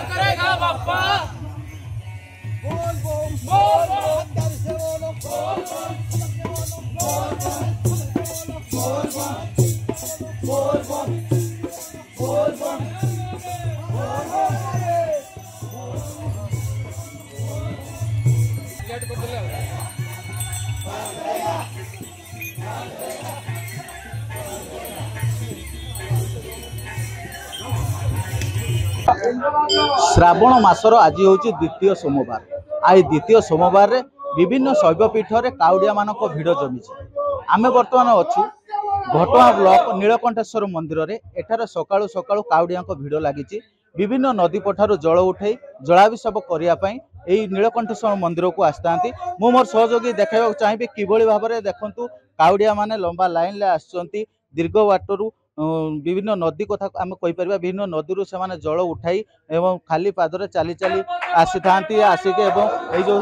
करेगा बापा बोल बोल बोल बोल से बोलो बोल बोल बोल बोल बोल बोल श्रावण मासर आज हूँ द्वितीय सोमवार। आई द्वितीय सोमवार रे विभिन्न शैवपीठ में काउड़िया मान भिड़ जमी। आम बर्तमान अच्छु घटगां ब्लॉक नीलकंठेश्वर मंदिर में। एठार सकाळु सकाळु काउड़िया भिड़ लगी। विभिन्न नदी पठार जल उठाई जलाभिषेक करने यही नीलकंठेश्वर मंदिर को आसता। मु मोर सहयोगी देखा चाहिए किभली भाव में देखु काउड़िया माने लंबा लाइन ले आसुचंती। दीर्घ बाटरू विभिन्न नदी कथा आम कहीपर विभिन्न नदी से जल उठाई एवं खाली पादरे चली चली आसी था आसिक जो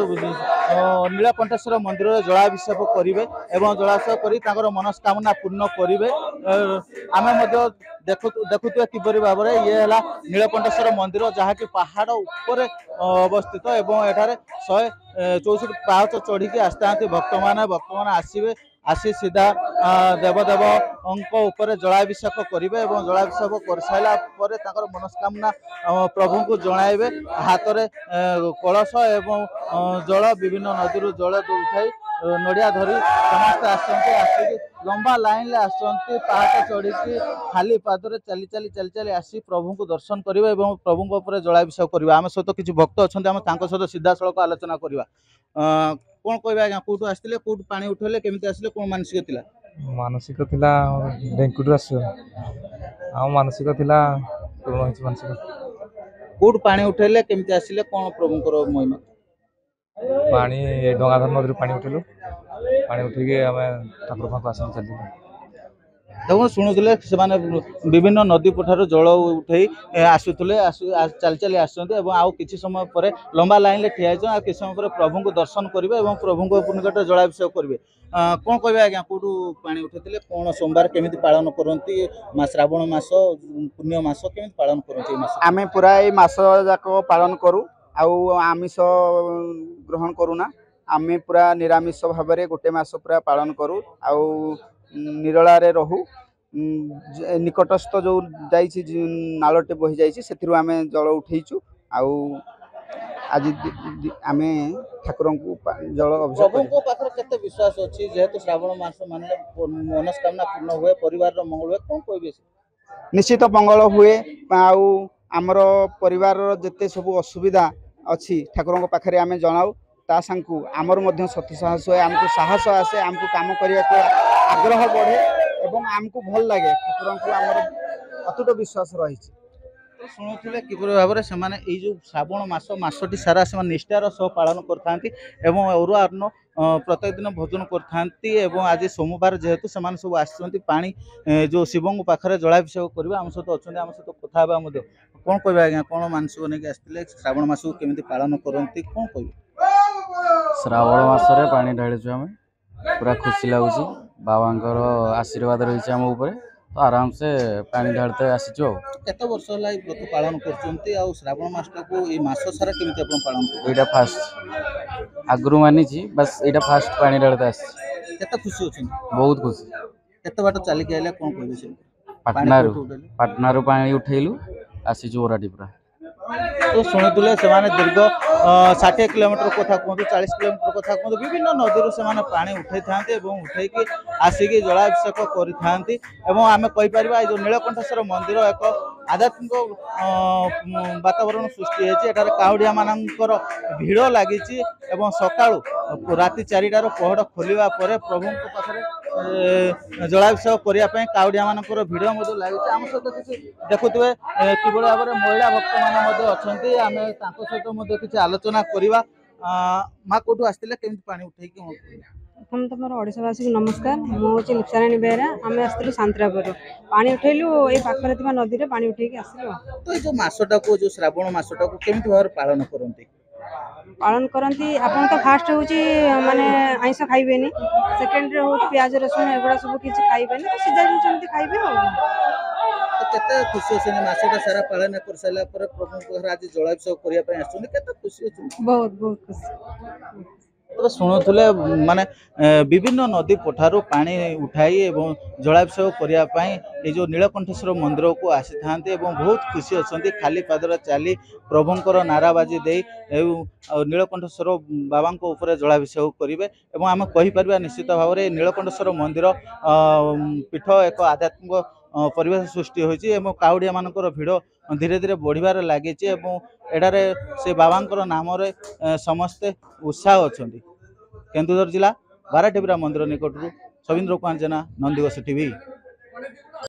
नीलकंठेश्वर मंदिर में जलाभिषेक करेंगे और जलाभिषेक कर मनस्कामना पूर्ण करेंगे। आम देखुए किपरि भाव में ये है नीलकंठेश्वर मंदिर जहाँकि पहाड़ उपर अवस्थित एवं एठारे 164 पाहच चढ़ी आसता भक्त मैंने आसवे आसी सीधा देवदेव ऊपर जलाभिषेक करेंगे और जलाभिषेक कर सारा मनस्कामना प्रभु को जणाइबे। हाथ में कलश एवं जल विभिन्न नदी जल उठाई नड़िया धरी समस्त आसिक लंबा लाइन ले आसती पहाड़ चढ़ी खाली पादरे चली चली चली चली आसी प्रभु को दर्शन करेंगे और प्रभु उपर जलाभिषेक करेंगे। आम सहित किसी भक्त अच्छा आम सहित सीधा सड़क आलोचना करवा। कौन कहबे आज्ञा कौटू आसते कौटू पानी उठेले केमिति आसले कौन मानसिक थिला? मानसिक थिला डेंकुटू आस मानसिक थिला पूर्ण होइछ। मानसिक कौटू पानी उठेले केमिति आसले कौन प्रभुंकर महिमा? पानी डंगाधर नदी पानी उठेलु पानी उठिके आम ठाकुर पाखु आस चली देखो शुणुले से विभिन्न नदी पठार जल उठे आसुले चली चली आउ किसी समय पर लंबा लाइन में ठिया किसी समय पर प्रभु को दर्शन करेंगे और प्रभु को निकट जलाभिषेक करेंगे। कौन कहे आज्ञा कौटू पानी उठे कौन सोमवार केमिति पालन करती श्रावण मास पुण्य मास केमिति पालन करती? आमे पूरा ये मास जाक पालन करूँ आमिष ग्रहण करूना। आमे पूरा निरामिष भाव में गोटे मास पूरा पालन करूँ निरला रे रहू। निकटस्थ जो जाइछि नालटे बही जाइछि सेथिरु आमे जल उठेइछु आज आमे ठाकुरन को जल अभिषेक प्रभु को पाखर केते विश्वास अछि जेहेतु श्रावण मास माने मनस्कामना पूर्ण हुए परिवार रो मंगल हुए कोन कहबे? निश्चित मंगल हुए आमर परिवार जेते सब असुविधा अछि ठाकुरन को पाखरे आमे जणाऊ ता संकु आमर मध्य सत्य साहस हुए आमको साहस आसे आमको काम करने को आग्रह बढ़े एवं आमको भल लगे ठाकुर को आमर अतुट विश्वास रही। शुणुले किपरि भाव में से जो श्रावण मासटी सारा से निष्ठार सह पालन करते अरुआ अन्न प्रत्येक दिन भोजन करते आज सोमवार जेहेतु से सब आसती पानी जो शिव पाखे जलाभिषेक करेंगे आम सहित अच्छा आम सहित कथा कौन कहे आज्ञा कौन मानसिक नहीं आसते श्रावण मास को केमिति पालन करती कौन कह? श्रावण मासरे पानी ढाळीचु आम पूरा खुशी लगुच बाबांकर आशीर्वाद रही आम उपर तो आराम से पानी ढालते आसीचु। केते वर्ष होला व्रत पालन करचंती आ श्रावण मासटा को ए मास सारा केमिति अपन पालन करते? एटा फास्ट आगरु मानी छी बस एटा फास्ट पानी ढालते आसी। केते खुशी होछन? बहुत खुशी। केते बाट चली के आइले कोन कहबे से? पाटनारू पानी उठेलु आसीचु ओराटी पूरा। तो शुणुले से दीर्घ 60 किलोमीटर कथा कहतु 40 किलोमीटर कथा कहतु विभिन्न नदी से पानी उठाई था उठेकी आसिक जलाभिषेक करें आम कहीपर जो नीलकंठेश्वर मंदिर एक आध्यात्मिक वातावरण सृष्टि होती काउड़िया मानकर भिड़ लगी सकाळु राति 4टार पहड़ खोलिया प्रभु पाखे जलाभिषेक करने काउड़िया मानकर भिड़ लगी। आम सहित किसी देखुए कि भाव में महिला भक्त मान अच्छा आम सहित किसी आलोचना करवा। माँ कौटू आसते केमती पानी उठे? प्रथम तो मोर ओडावासी को नमस्कार। मुझे लिप्साराणी बेहरा आम आसलु सांतरापुर पानी उठेलु ये पाखे नदी में पानी उठे आसलु। तो ये मसटा को जो श्रावण मसटा को केमती भाव पालन करती? पालन करती आपन तो फास्ट हूँ माने आइंस खाइबेनी सेकेंड रे हूँ प्याज रसुण एगुड़ा सब किसी खाइबेनी सीधा जिन खाइबे। केते खुशी अछन मासटा सारा पालन कर साला पर प्रभु आज जलाभिषेक करिया पे आछन केते खुशी अछन बहुत बहुत खुशी तो शुणुले माने विभिन्न नदी पठारू पानी उठाई एवं जलाभिषेक करिया पई ए जो नीलकंठेश्वर मंदिर को आसी थांते एवं बहुत खुशी अछंती खाली पादर चाली प्रभुंकर नाराबाजी दे नीलकंठेश्वर बाबा ऊपर जलाभिषेक करेंगे एवं आम कहीपर निश्चित भाव में नीलकंठेश्वर मंदिर पीठ एक आध्यात्मिक परिवेश सृष्टि होती काउड़िया मानकर भिड़ धीरे धीरे बढ़िबार लगी एडारे से बाबा नाम समस्ते उत्साह अच्छा केन्दुझर जिला बाराटीपरा मंदिर निकटू सविंद्र कुमार जेना नंदीघोष टीवी।